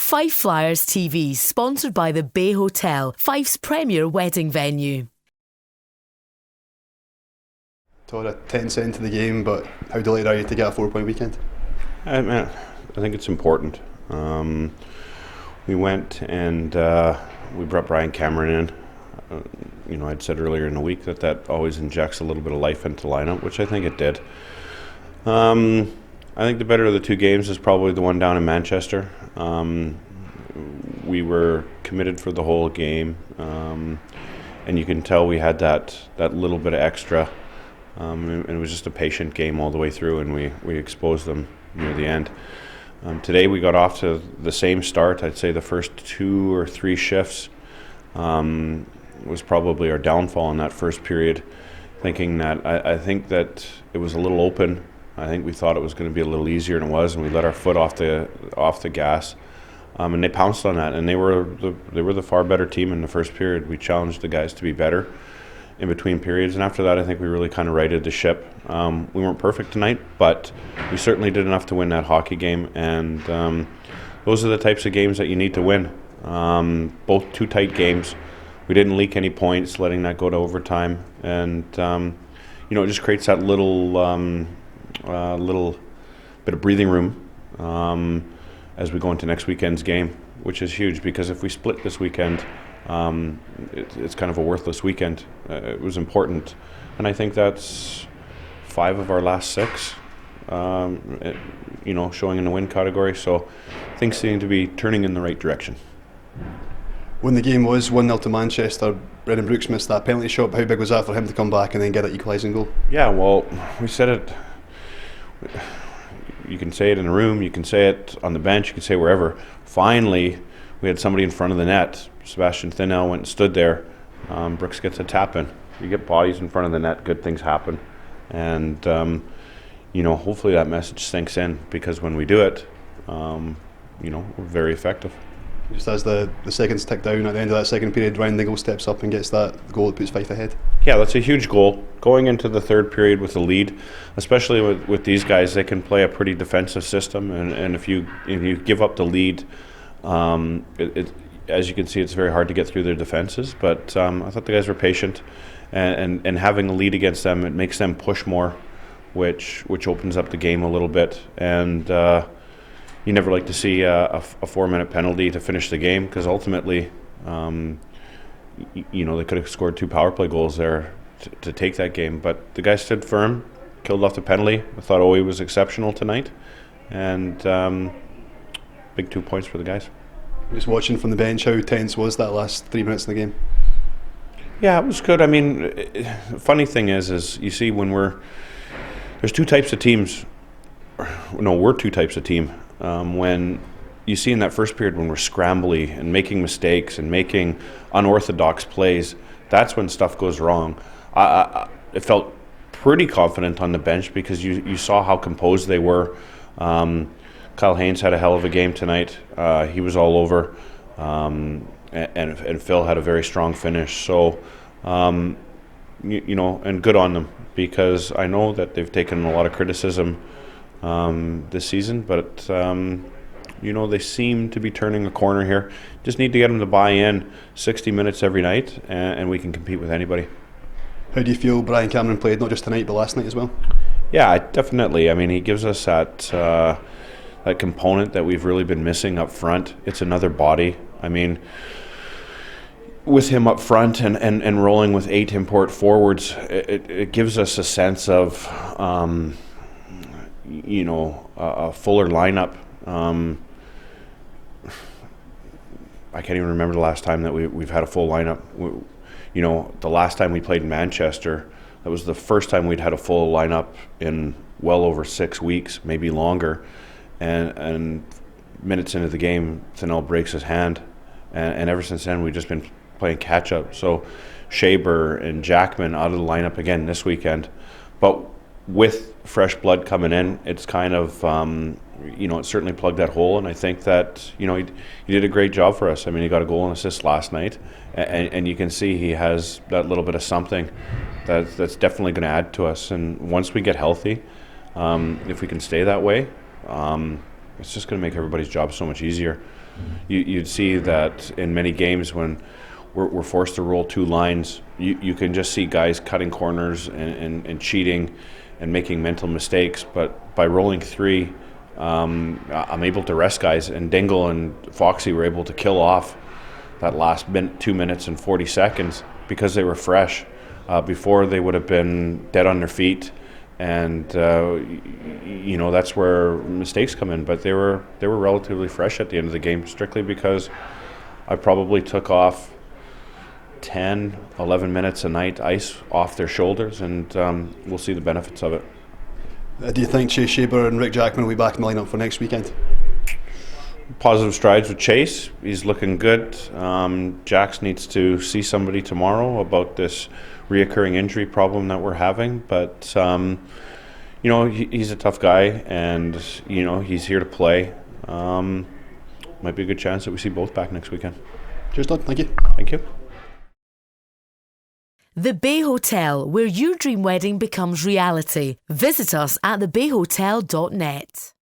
Fife Flyers TV, sponsored by the Bay Hotel, Fife's premier wedding venue. Todd, a tense end to the game, but how delighted are you to get a 4-point weekend? I think it's important. We went and we brought Brian Cameron in. I'd said earlier in the week that always injects a little bit of life into the lineup, which I think it did. I think the better of the two games is probably the one down in Manchester. We were committed for the whole game, and you can tell we had that little bit of extra. And it was just a patient game all the way through, and we exposed them near the end. Today we got off to the same start. I'd say the first 2 or 3 shifts was probably our downfall in that first period, thinking that I think that it was a little open. I think we thought it was going to be a little easier than it was, and we let our foot off the gas. And they pounced on that, and they were the far better team in the first period. We challenged the guys to be better in between periods, and after that I think we really kind of righted the ship. We weren't perfect tonight, but we certainly did enough to win that hockey game, and those are the types of games that you need to win. Both 2 tight games. We didn't leak any points, letting that go to overtime, and it just creates that little bit of breathing room as we go into next weekend's game, which is huge, because if we split this weekend, it's kind of a worthless weekend. It was important, and I think that's 5 of our last 6, showing in the win category. So things seem to be turning in the right direction. When the game was 1-0 to Manchester, Brendan Brooks missed that penalty shot. How big was that for him to come back and then get that equalising goal? Yeah, well, we said it. You can say it in a room, you can say it on the bench, you can say it wherever. Finally, we had somebody in front of the net. Sebastian Thinnell went and stood there. Brooks gets a tap in. You get bodies in front of the net, good things happen. And, hopefully that message sinks in, because when we do it, we're very effective. Just as the seconds tick down at the end of that second period, Ryan Dingle steps up and gets that goal that puts Fife ahead. Yeah, that's a huge goal. Going into the third period with a lead, especially with these guys, they can play a pretty defensive system, and if you give up the lead, as you can see, it's very hard to get through their defenses. But I thought the guys were patient, and having a lead against them, it makes them push more, which opens up the game a little bit. And you never like to see a 4-minute penalty to finish the game, because ultimately, they could have scored 2 power play goals there to take that game. But the guys stood firm, killed off the penalty. I thought Owie was exceptional tonight, and big 2 points for the guys. Just watching from the bench, how tense was that last 3 minutes in the game? Yeah, it was good. I mean, the funny thing is you see when there's 2 types of teams. No, we're 2 types of team. When you see in that first period when we're scrambly and making mistakes and making unorthodox plays, that's when stuff goes wrong. I felt pretty confident on the bench, because you saw how composed they were. Kyle Haynes had a hell of a game tonight. He was all over, and Phil had a very strong finish. So, and good on them, because I know that they've taken a lot of criticism this season, but they seem to be turning a corner here. Just need to get them to buy in 60 minutes every night, and we can compete with anybody. How do you feel Brian Cameron played, not just tonight but last night as well? Yeah, definitely. I mean, he gives us that component that we've really been missing up front. It's another body. I mean, with him up front and rolling with 8 import forwards, it gives us a sense of a fuller lineup. I can't even remember the last time that we've had a full lineup. The last time we played in Manchester, that was the first time we'd had a full lineup in well over 6 weeks, maybe longer. And minutes into the game, Thinnell breaks his hand, and ever since then we've just been playing catch up. So Shaber and Jackman out of the lineup again this weekend, but with fresh blood coming in, it's kind of it certainly plugged that hole, and I think that he did a great job for us. I mean, he got a goal and assist last night, and you can see he has that little bit of something that's definitely going to add to us. And once we get healthy, if we can stay that way, it's just going to make everybody's job so much easier. You'd see that in many games when we're forced to roll 2 lines, you can just see guys cutting corners and cheating and making mental mistakes. But by rolling 3, I'm able to rest guys, and Dingle and Foxy were able to kill off that last 2 minutes and 40 seconds because they were fresh. Before, they would have been dead on their feet, and that's where mistakes come in. But they were relatively fresh at the end of the game, strictly because I probably took off 10, 11 minutes a night ice off their shoulders, and we'll see the benefits of it. Do you think Chase Shaber and Rick Jackman will be back in the lineup for next weekend? Positive strides with Chase. He's looking good. Jax needs to see somebody tomorrow about this reoccurring injury problem that we're having. But, he's a tough guy, and, he's here to play. Might be a good chance that we see both back next weekend. Cheers, Todd. Thank you. Thank you. The Bay Hotel, where your dream wedding becomes reality. Visit us at thebayhotel.net.